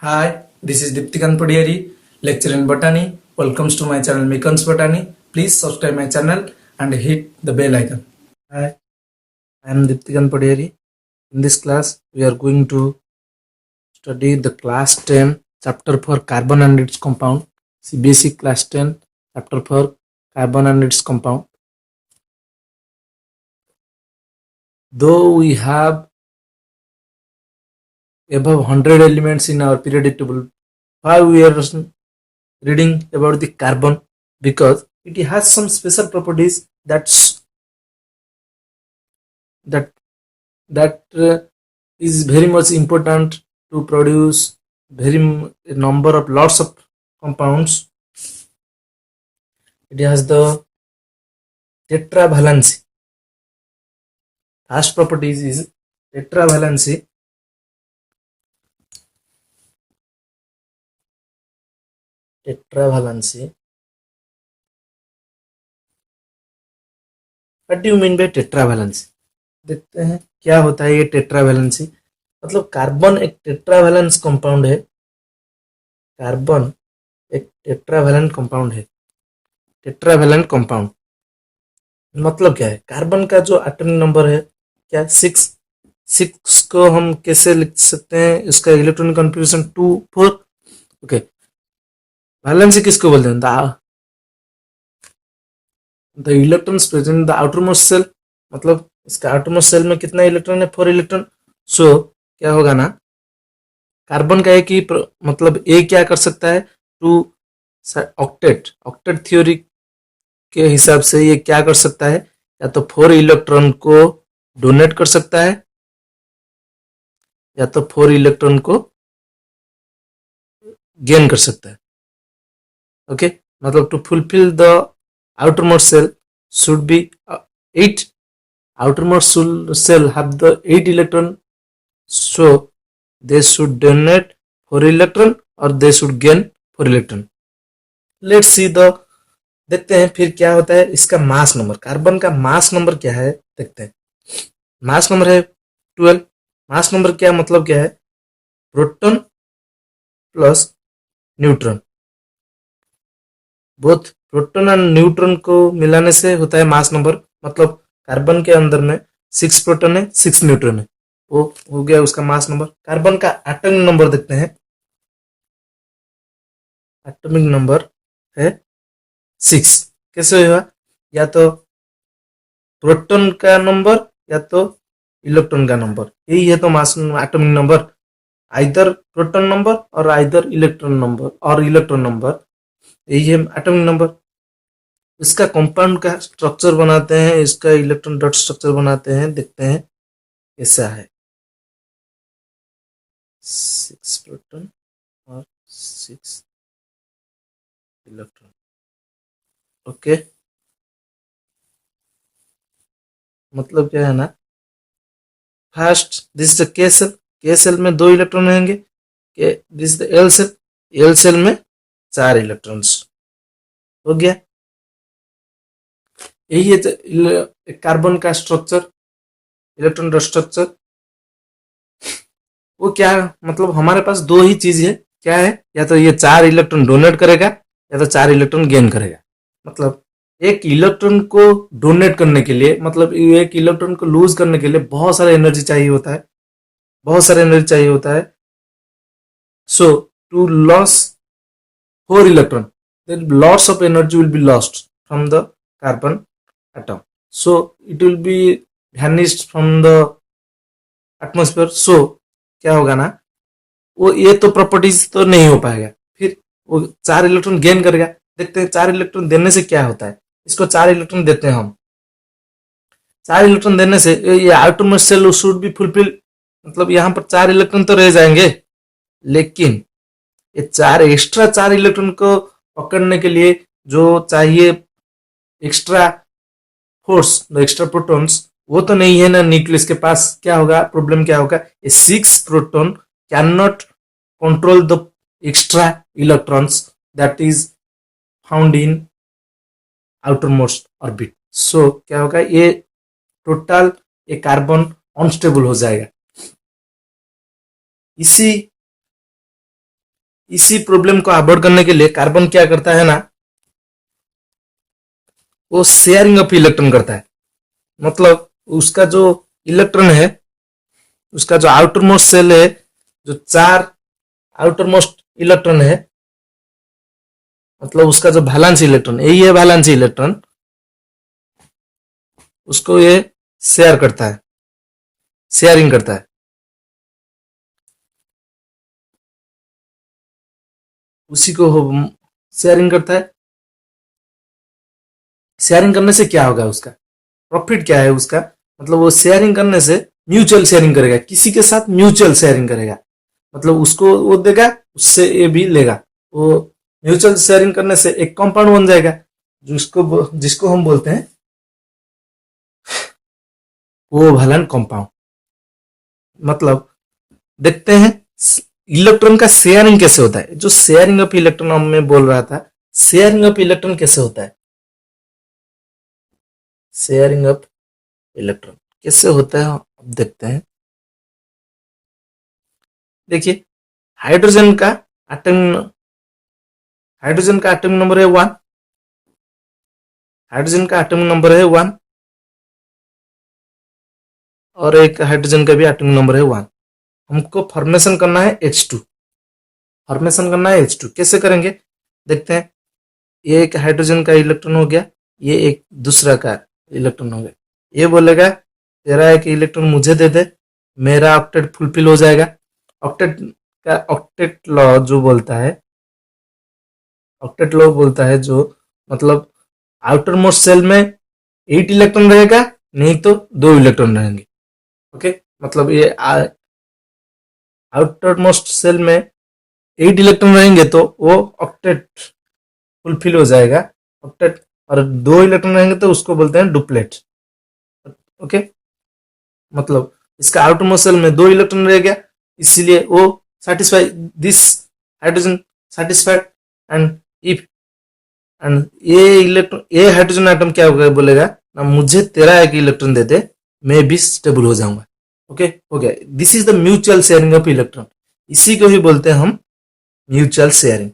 Hi, this is Diptikan Padieri, lecturer in botany. Welcomes to my channel Mikans Botany. Please subscribe my channel and hit the bell icon. Hi, I am Diptikan Padieri. In this class, we are going to study the class 10 chapter for carbon and its compound. CBSE class 10 chapter for carbon and its compound. Though we have above 100 elements in our periodic table, why we are reading about the carbon? Because it has some special properties that is very much important to produce a number of lots of compounds. It has the tetravalency. First properties is tetravalency. What do you mean by tetravalency? देखते हैं क्या होता है ये tetravalency. मतलब carbon एक टेट्रावैलेंस compound है। Carbon एक टेट्रावैलेंट कंपाउंड है। टेट्रावैलेंट कंपाउंड मतलब क्या है? कार्बन का जो एटॉमिक नंबर है क्या 6 को हम कैसे लिख सकते हैं? इसका इलेक्ट्रॉनिक कॉन्फ़िगरेशन 2 4। ओके, वैलेंसी किसको बोलते हैं? The electrons present in the outermost cell. मतलब इसका आउटरमोस्ट सेल में कितना इलेक्ट्रॉन है? 4 इलेक्ट्रॉन। सो क्या होगा ना, कार्बन का एक ही मतलब ए क्या कर सकता है? टू ऑक्टेट थ्योरी के हिसाब से ये क्या कर सकता है? या तो 4 इलेक्ट्रॉन को डोनेट कर सकता है या तो 4 इलेक्ट्रॉन को गेन कर सकता है। ओके, मतलब to fulfil the outermost cell should be 8. Outermost cell have the 8 electron, so they should donate 4 electron or they should gain 4 electron. Let's see the देखते हैं फिर क्या होता है इसका मास नंबर। कार्बन का मास नंबर क्या है देखते हैं। मास नंबर है 12। मास नंबर क्या मतलब क्या है? Proton plus neutron, both proton और न्यूट्रॉन को मिलाने से होता है मास नंबर। मतलब कार्बन के अंदर में 6 प्रोटॉन है 6 न्यूट्रॉन है, वो हो गया उसका मास नंबर। कार्बन का एटॉमिक नंबर देखते हैं। एटॉमिक नंबर है 6। कैसे हुआ? या तो प्रोटॉन का नंबर या तो इलेक्ट्रॉन का नंबर, यही है तो mass atomic number. Either proton number और आइदर इलेक्ट्रॉन नंबर, यही है एटॉमिक नंबर। इसका कंपाउंड का स्ट्रक्चर बनाते हैं, इसका इलेक्ट्रॉन डॉट स्ट्रक्चर बनाते हैं, देखते हैं कैसा है। 6 प्रोटॉन और 6 इलेक्ट्रॉन। ओके, मतलब क्या है ना, first this is the K cell. K cell में 2 इलेक्ट्रॉन रहेंगे। This is the L cell. L cell में 4 इलेक्ट्रॉन्स। हो गया, यही है कार्बन का स्ट्रक्चर, इलेक्ट्रॉन डॉट स्ट्रक्चर। वो क्या मतलब हमारे पास 2 ही चीज है। क्या है? या तो ये 4 इलेक्ट्रॉन डोनेट करेगा या तो 4 इलेक्ट्रॉन गेन करेगा। मतलब एक इलेक्ट्रॉन को डोनेट करने के लिए, मतलब एक इलेक्ट्रॉन को लूज करने के लिए बहुत सारा एनर्जी चाहिए होता है, बहुत सारा एनर्जी चाहिए होता है। So to loss 4 electron, then lots of energy will be lost from the carbon atom, so it will be vanished from the atmosphere. so क्या होगा ना, वो ये तो प्रॉपर्टीज तो नहीं हो पाएगा। फिर वो 4 इलेक्ट्रॉन गेन करेगा। देखते हैं 4 इलेक्ट्रॉन देने से क्या होता है। इसको 4 इलेक्ट्रॉन देते हैं हम। 4 इलेक्ट्रॉन देने से ये outermost cell should be fulfil. मतलब यहाँ पर 4 इलेक्ट्रॉन तो रह जाएंगे, लेकिन ये 4 इलेक्ट्रॉन को पकड़ने के लिए जो चाहिए एक्स्ट्रा फोर्स, एक्स्ट्रा प्रोटॉन्स, वो तो नहीं है ना न्यूक्लियस के पास। क्या होगा, प्रॉब्लम क्या होगा? ये 6 proton can not control the extra electrons that is found in outermost orbit. So क्या होगा, ये टोटल ये कार्बन अनस्टेबल हो जाएगा। इसी इसी प्रॉब्लम को अवॉइड करने के लिए कार्बन क्या करता है ना, वो शेयरिंग ऑफ इलेक्ट्रॉन करता है। मतलब उसका जो इलेक्ट्रॉन है, उसका जो आउटर मोस्ट सेल है, जो 4 आउटर मोस्ट इलेक्ट्रॉन है, मतलब उसका जो वैलेंस इलेक्ट्रॉन, यही है वैलेंस इलेक्ट्रॉन, उसको ये शेयर करता है, शेयरिंग करता है। उसी को शेयरिंग करता है। शेयरिंग करने से क्या होगा, उसका प्रॉफिट क्या है उसका, मतलब वो शेयरिंग करने से म्यूचुअल शेयरिंग करेगा, किसी के साथ म्यूचुअल शेयरिंग करेगा, मतलब उसको वो देगा, उससे ये भी लेगा। वो म्यूचुअल शेयरिंग करने से एक कंपाउंड बन जाएगा, जिसको हम बोलते हैं कोवैलेंट कंपाउंड। मतलब देखते हैं इलेक्ट्रॉन का शेयरिंग कैसे होता है। जो शेयरिंग ऑफ इलेक्ट्रॉन मैं बोल रहा था, शेयरिंग ऑफ इलेक्ट्रॉन कैसे होता है, शेयरिंग ऑफ इलेक्ट्रॉन कैसे होता है, अब देखते हैं। देखिए, हाइड्रोजन का एटम हाइड्रोजन का एटॉमिक नंबर है 1, हाइड्रोजन का एटॉमिक नंबर है 1, और एक हाइड्रोजन का भी एटॉमिक नंबर है 1। हमको फॉर्मेशन करना है H2, फॉर्मेशन करना है H2। कैसे करेंगे देखते हैं। ये एक हाइड्रोजन का इलेक्ट्रॉन हो गया, ये एक दूसरा का इलेक्ट्रॉन हो गया। ये बोलेगा तेरा एक इलेक्ट्रॉन मुझे दे दे, मेरा ऑक्टेट फुलफिल हो जाएगा। ऑक्टेट का ऑक्टेट लॉ जो बोलता है, ऑक्टेट लॉ बोलता है जो, मतलब आउटर मोस्ट सेल में 8 इलेक्ट्रॉन रहेगा, नहीं तो 2 इलेक्ट्रॉन रहेंगे। ओके, मतलब ये आउटर मोस्ट सेल में 8 इलेक्ट्रॉन रहेंगे तो वो ऑक्टेट फुलफिल हो जाएगा, ऑक्टेट। और 2 इलेक्ट्रॉन रहेंगे तो उसको बोलते हैं डुप्लेट। ओके, मतलब इसका आउटर मोस्ट सेल में 2 इलेक्ट्रॉन रह गया, इसीलिए वो satisfy this hydrogen satisfied। And if and ये हाइड्रोजन एटम क्या होगा, बोलेगा ना मुझे तेरा एक इलेक्ट्रॉन दे दे, मैं भी स्टेबल हो जाऊंगा। ओके, हो गया। This is the mutual sharing of electron. इसी को ही बोलते हैं हम म्यूचुअल शेयरिंग।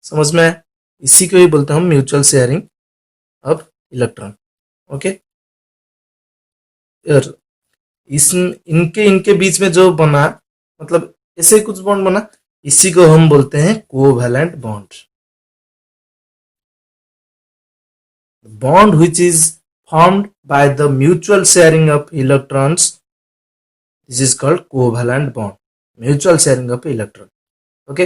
समझ में आया? इसी को ही बोलते हैं हम mutual sharing of electron. Okay, और इनके इनके बीच में जो बना, मतलब ऐसे कुछ बॉन्ड बना, इसी को हम बोलते हैं covalent bond. Bond which is formed by the mutual sharing of electrons, this is called covalent bond, mutual sharing of electron। Okay,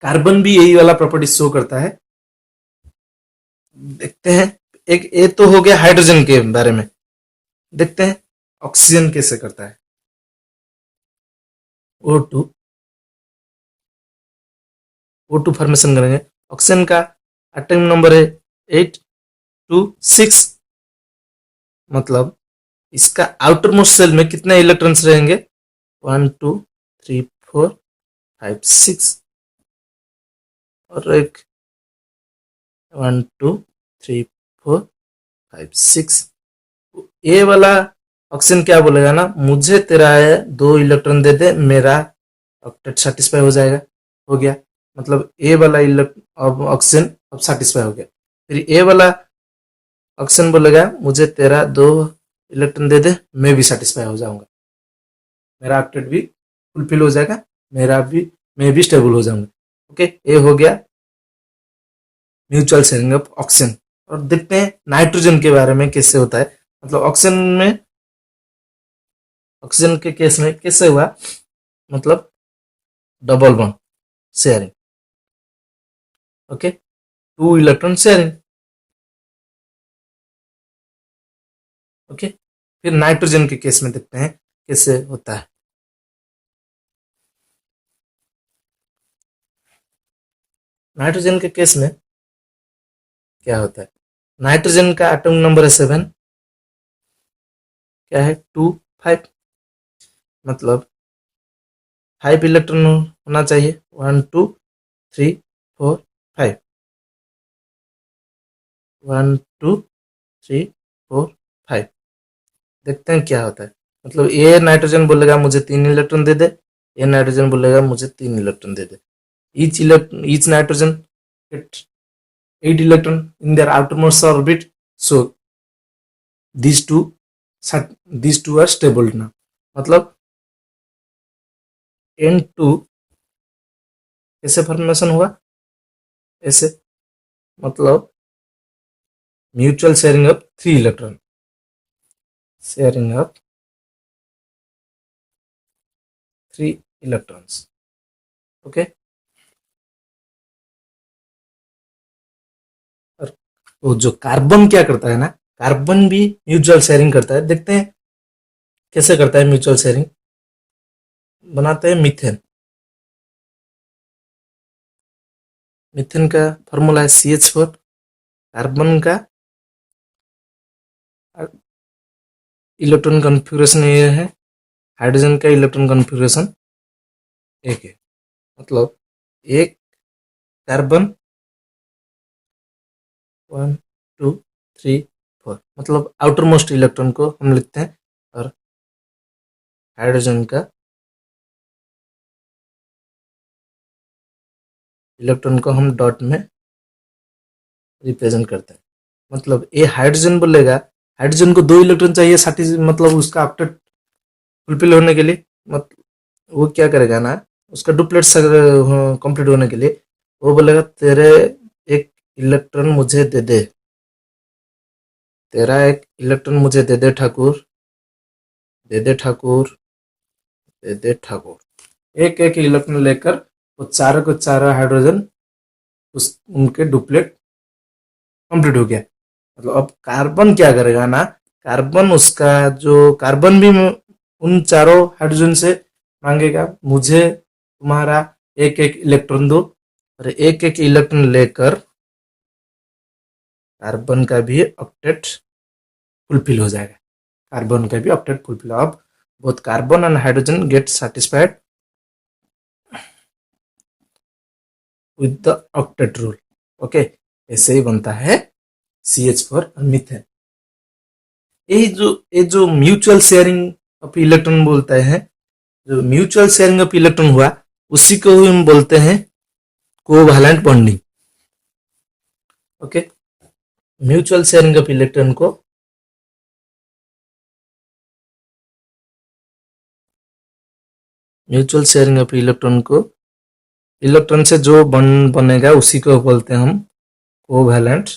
carbon भी यही वाला प्रॉपर्टी शो करता है। देखते हैं, एक ये तो हो गया हाइड्रोजन के बारे में। देखते हैं ऑक्सीजन कैसे करता है। O2 O2 फॉर्मेशन करेंगे। ऑक्सीजन का एटॉमिक नंबर है 8, 2, 6। मतलब इसका आउटर मोस्ट सेल में कितने इलेक्ट्रॉन्स रहेंगे, 1, 2, 3, 4, 5, 6, और एक 1, 2, 3, 4, 5, 6। ये वाला ऑक्सीजन क्या बोलेगा ना, मुझे तेरा है 2 इलेक्ट्रॉन दे दे, मेरा ऑक्टेट सेटिस्फाई हो जाएगा। हो गया, मतलब ए वाला अब ऑक्सीजन अब सेटिस्फाई हो गया। फिर ए वाला ऑक्सीजन बोलेगा मुझे तेरा 2 इलेक्ट्रॉन दे दे, मैं भी सेटिस्फाई हो जाऊंगा, मेरा ऑक्टेट भी फुलफिल हो जाएगा, मैं भी स्टेबल हो जाऊंगा। ओके, ये हो गया म्यूचुअल शेयरिंग ऑफ ऑक्सीजन। और देखते हैं नाइट्रोजन के बारे में कैसे होता है। मतलब ऑक्सीजन के केस में कैसे हुआ, मतलब double bond sharing. Okay, 2 electron sharing. Okay, फिर नाइट्रोजन के केस में देखते हैं कैसे होता है। नाइट्रोजन के केस में क्या होता है, नाइट्रोजन का एटॉमिक नंबर है 7, क्या है 2, 5। मतलब 5 इलेक्ट्रॉन होना चाहिए, 1, 2, 3, 4, 5, 1, 2, 3, 4, 5। देखते हैं क्या होता है। मतलब ये नाइट्रोजन बोलेगा मुझे 3 electron they they, A nitrogen बोलेगा मुझे 3 electron they they. Each nitrogen get 8 electron in their outermost orbit. So these two are stable now. मतलब N2 कैसे फॉर्मेशन हुआ? ऐसे, मतलब mutual sharing of 3 electron, sharing of 3 electrons. Okay. और वो जो कार्बन क्या करता है ना, कार्बन भी म्यूचुअल शेयरिंग करता है. देखते हैं कैसे करता है म्यूचुअल शेयरिंग. बनाते हैं मीथेन. मीथेन का फॉर्मूला है CH4. कार्बन का इलेक्ट्रॉन कॉन्फ़िगरेशन ये है, हाइड्रोजन का इलेक्ट्रॉन कॉन्फ़िगरेशन एक है. मतलब एक कार्बन 1 2 3 4, मतलब आउटर मोस्ट इलेक्ट्रॉन को हम लिखते हैं, और हाइड्रोजन का इलेक्ट्रॉन को हम डॉट में रिप्रेजेंट करते हैं. मतलब ये हाइड्रोजन बोलेगा, हाइड्रोजन को 2 इलेक्ट्रॉन चाहिए मतलब उसका ऑक्टेट फुलफिल होने के लिए. मतलब वो क्या करेगा ना, उसका डुप्लेट कंप्लीट होने के लिए वो बोलेगा तेरे एक इलेक्ट्रॉन मुझे दे दे, तेरा एक इलेक्ट्रॉन मुझे दे दे ठाकुर, दे दे ठाकुर, दे दे ठाकुर. एक एक इलेक्ट्रॉन लेकर वो चारों को चारों हाइड्रोजन उनके डुप्लेट कंप्लीट हो गया. मतलब अब कार्बन क्या करेगा ना, कार्बन उसका जो कार्बन भी उन चारों हाइड्रोजन से मांगेगा मुझे तुम्हारा एक एक इलेक्ट्रॉन दो, और एक एक इलेक्ट्रॉन लेकर कार्बन का भी ऑक्टेट फुलफिल हो जाएगा. कार्बन का भी ऑक्टेट फुलफिल. अब both carbon and hydrogen gate satisfied with the octet rule. Okay, ऐसे ही बनता है CH4 और मीथेन. ये जो म्यूचुअल शेयरिंग ऑफ इलेक्ट्रॉन बोलते हैं, जो म्यूचुअल शेयरिंग ऑफ इलेक्ट्रॉन हुआ उसी को हम बोलते हैं covalent bonding. Okay, mutual sharing of electron को म्यूचुअल शेयरिंग ऑफ इलेक्ट्रॉन को इलेक्ट्रॉन से जो बॉन्ड बनेगा उसी को बोलते हैं हम कोवैलेंट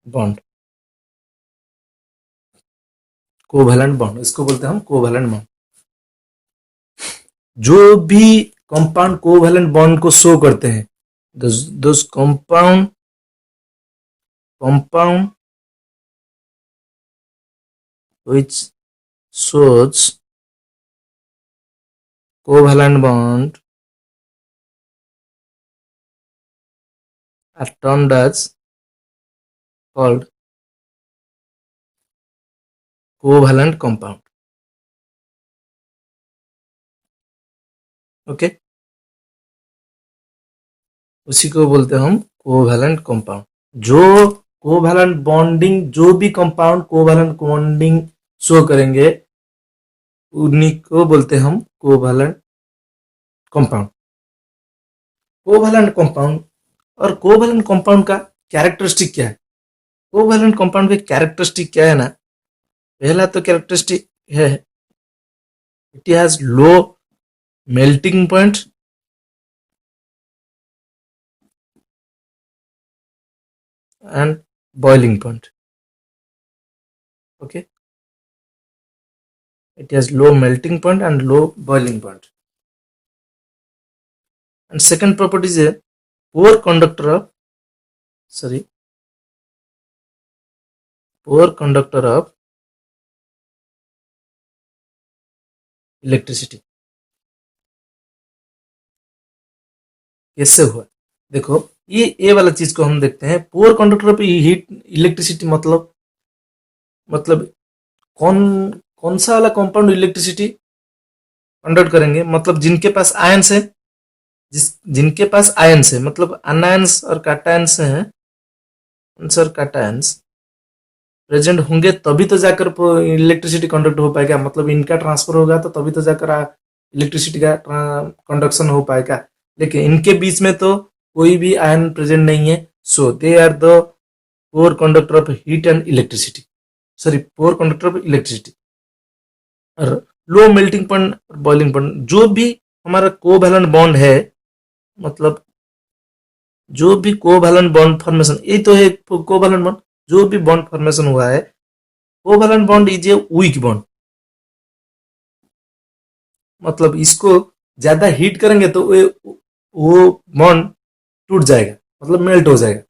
बॉन्ड. कोवैलेंट बॉन्ड इसको बोलते हैं हम कोवैलेंट बॉन्ड. जो भी कंपाउंड कोवैलेंट बॉन्ड को शो करते हैं, दोस compound which shows covalent bond are termed as called covalent compound. Okay, उसी को बोलते हैं हम कोवैलेंट कंपाउंड. जो कोवैलेंट बॉन्डिंग, जो भी कंपाउंड कोवैलेंट बॉन्डिंग शो करेंगे उन्हीं को बोलते हैं हम कोवैलेंट कंपाउंड. कोवैलेंट कंपाउंड और कोवैलेंट कंपाउंड का कैरेक्टरिस्टिक क्या है? कोवैलेंट कंपाउंड का कैरेक्टरिस्टिक क्या है ना, पहला तो कैरेक्टरिस्टिक है it has low melting point and boiling point. Okay, it has low melting point and low boiling point. And second property is a poor conductor of electricity. कैसे हुआ देखो, ये वाला चीज को हम देखते हैं. Poor conductor of heat electricity मतलब कौन सा वाला कंपाउंड इलेक्ट्रिसिटी कंडक्ट करेंगे, मतलब जिनके पास आयंस है, जिनके पास आयंस है, मतलब अनायंस और कैटायंस हैं, आंसर कैटायंस. प्रेजेंट होंगे तभी तो जाकर इलेक्ट्रिसिटी कंडक्ट हो पाएगा, मतलब इनका ट्रांसफर होगा तो तभी तो जाकर इलेक्ट्रिसिटी का कंडक्शन हो पाएगा। लेकिन इनके बीच में तो कोई भी आयन प्रेजेंट नहीं है, so they are the poor conductor of heat and electricity, sorry poor conductor of electricity. और लो मेल्टिंग पॉइंट और बॉइलिंग पॉइंट, जो भी हमारा कोवैलेंट बॉन्ड है, मतलब जो भी कोवैलेंट बॉन्ड फॉर्मेशन, ये तो है कोवैलेंट बॉन्ड, जो भी बॉन्ड फॉर्मेशन हुआ है, covalent bond is a weak bond, मतलब इसको ज्यादा हीट करेंगे तो वो बॉन्ड टूट जाएगा, मतलब मेल्ट हो जाएगा।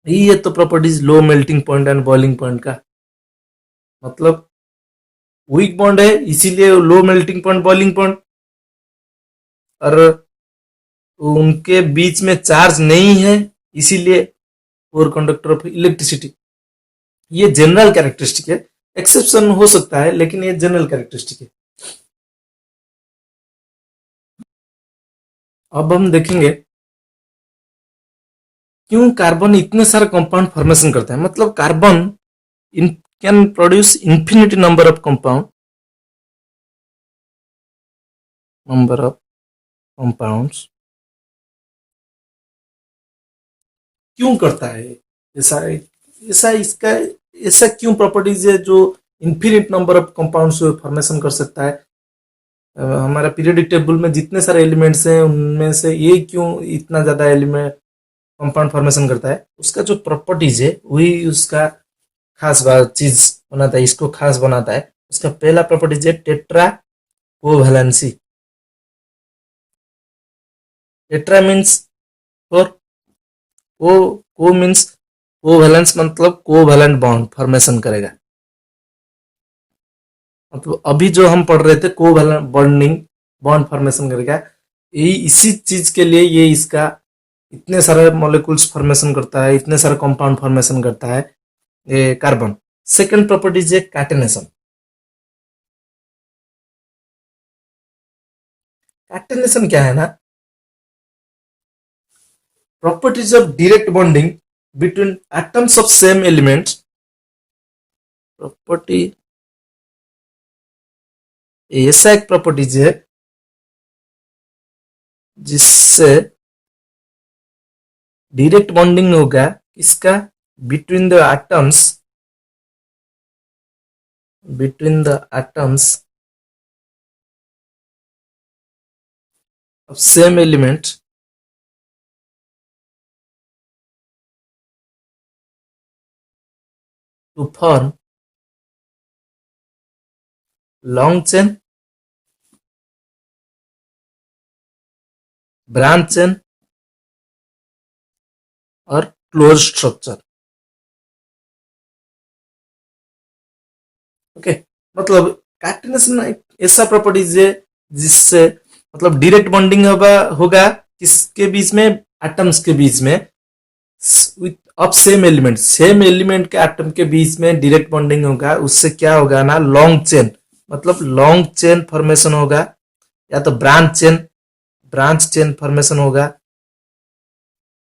यही है तो properties low melting point and boiling point का, मतलब वीक बॉन्ड है इसीलिए लो मेल्टिंग पॉइंट बॉइलिंग पॉइंट, और उनके बीच में चार्ज नहीं है इसीलिए पोर कंडक्टर ऑफ इलेक्ट्रिसिटी। ये जनरल कैरेक्टरिस्टिक है, एक्सेप्शन हो सकता है लेकिन ये जनरल कैरेक्टरिस्टिक है। अब हम देखेंगे क्यों कार्बन इतने सारे कंपाउंड फॉर्मेशन करता है, मतलब carbon in can produce infinity number of compounds, क्यों करता है ऐसा, ऐसा इसका ऐसा क्यों प्रॉपर्टीज है जो infinite number of compounds formation कर सकता है। हमारा पीरियोडिक टेबल में जितने सारे एलिमेंट्स हैं उनमें से ये क्यों इतना ज्यादा एलिमेंट कंपाउंड फॉर्मेशन करता है, उसका जो प्रॉपर्टीज है वही उसका खास चीज बनाता है, इसको खास बनाता है। उसका पहला प्रॉपर्टीज है tetra covalency. Tetra means four, को मीन्स कोवैलेंस, मतलब कोवैलेंट बॉन्ड फॉर्मेशन करेगा। मतलब अभी जो हम पढ़ रहे थे कोवैलेंट बॉन्डिंग बॉन्ड फॉर्मेशन करेगा, यही इसी चीज के लिए ये इसका इतने सारे मॉलिक्यूल्स फॉर्मेशन करता है, इतने सारे कंपाउंड फॉर्मेशन करता है ये कार्बन। सेकंड प्रॉपर्टीज है कैटेनेशन। कैटेनेशन क्या है ना, properties of direct bonding between atoms of same elements. Property ऐसा एक प्रॉपर्टीज है जिससे डायरेक्ट बॉन्डिंग होगा इसका between the atoms of same element to form long chain, branch chain और क्लोज स्ट्रक्चर। ओके, मतलब कैटेनेशन ऐसा प्रॉपर्टीज है जिससे मतलब डायरेक्ट बॉन्डिंग होगा किसके बीच में, एटम्स के बीच में विथ ऑफ सेम एलिमेंट के एटम के बीच में डायरेक्ट बॉन्डिंग होगा। उससे क्या होगा ना, लॉन्ग चेन, मतलब लॉन्ग चेन फॉर्मेशन होगा, या तो ब्रांच चेन फॉर्मेशन होगा,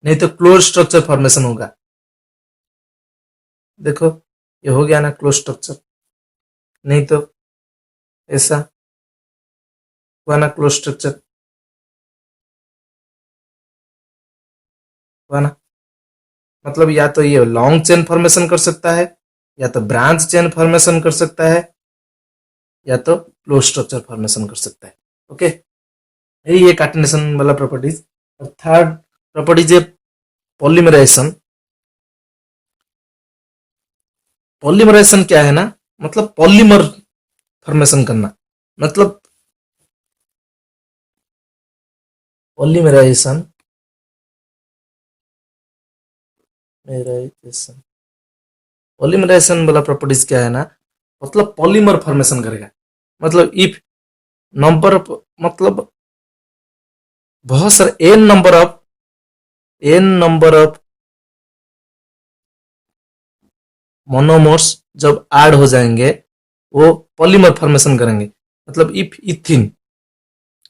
नहीं तो क्लोज स्ट्रक्चर फॉर्मेशन होगा। देखो ये हो गया ना क्लोज स्ट्रक्चर, नहीं तो ऐसा हुआ ना क्लोज स्ट्रक्चर, हुआ ना। मतलब या तो ये लॉन्ग चेन फॉर्मेशन कर सकता है, या तो ब्रांच चेन फॉर्मेशन कर सकता है, या तो क्लोज स्ट्रक्चर फॉर्मेशन कर सकता है। ओके, यही है कैटेनेशन वाला प्रॉपर्टीज। और थर्ड प्रॉपर्टीज है पॉलीमराइजेशन। पॉलीमराइजेशन क्या है ना, मतलब पॉलीमर फॉर्मेशन करना, मतलब पॉलीमराइजेशन पॉलीमराइजेशन वाला प्रॉपर्टीज क्या है ना, मतलब पॉलीमर फॉर्मेशन करेगा। मतलब इफ नंबर ऑफ, मतलब बहुत सारे एन नंबर ऑफ मोनोमर्स जब ऐड हो जाएंगे वो पॉलीमर फॉर्मेशन करेंगे। मतलब इफ इथिन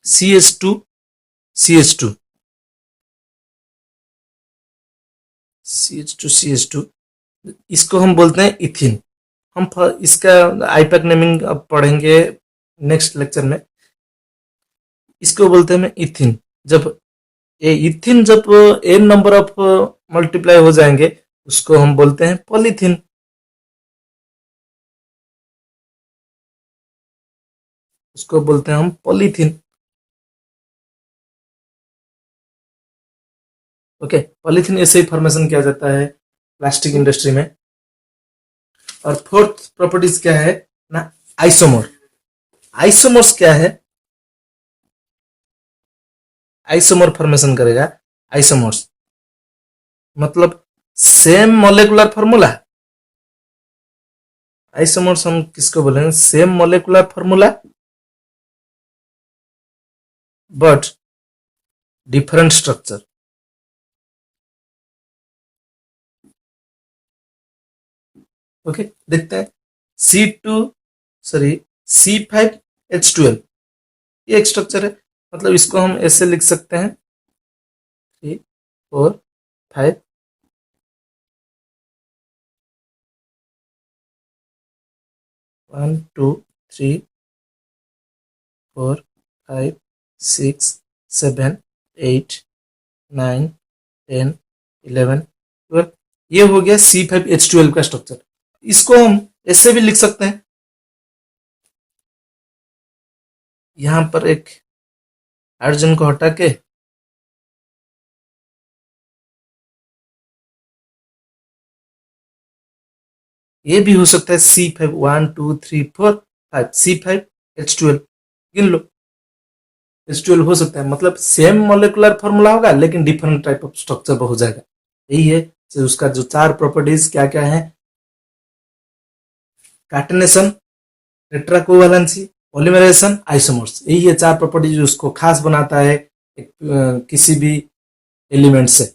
CH2 CH2 CH2 इसको हम बोलते हैं इथिन। हम इसका आईपैक नेमिंग अब पढ़ेंगे नेक्स्ट लेक्चर में। इसको बोलते हैं इथिन। जब ये इथिन जब एन नंबर ऑफ मल्टीप्लाई हो जाएंगे उसको हम बोलते हैं पॉलीथिन। उसको बोलते हैं हम पॉलीथिन। ओके, पॉलीथिन ऐसे ही फॉर्मेशन किया जाता है प्लास्टिक इंडस्ट्री में। और फोर्थ प्रॉपर्टीज क्या है ना, आइसोमर। आइसोमर्स क्या है, आइसोमर फॉर्मेशन करेगा। आइसोमर्स मतलब सेम मोलेकुलर फॉर्मूला। आइसोमर्स हम किसको बोलेंगे, same molecular formula but different structure. Okay, देखते हैं C5H12 ये एक स्ट्रक्चर है। मतलब इसको हम ऐसे लिख सकते हैं 3 4 5 1 2 3 4 5 6 7 8 9 10 11 12। ये हो गया C5H12 का स्ट्रक्चर। इसको हम ऐसे भी लिख सकते हैं, यहां पर एक हाइड्रोजन को हटा के ये भी हो सकता है C5 1 2 3 4 5 C5H12 गिन लो, H12 हो सकता है। मतलब सेम मोलेकुलर फॉर्मूला होगा लेकिन डिफरेंट टाइप ऑफ स्ट्रक्चर हो जाएगा। यही है तो उसका जो चार प्रॉपर्टीज क्या क्या है, काटेनेशन, टेट्राकोवैलेंसी, पॉलीमराइजेशन, आइसोमर्स। यही है चार प्रॉपर्टीज उसको खास बनाता है किसी भी एलिमेंट से।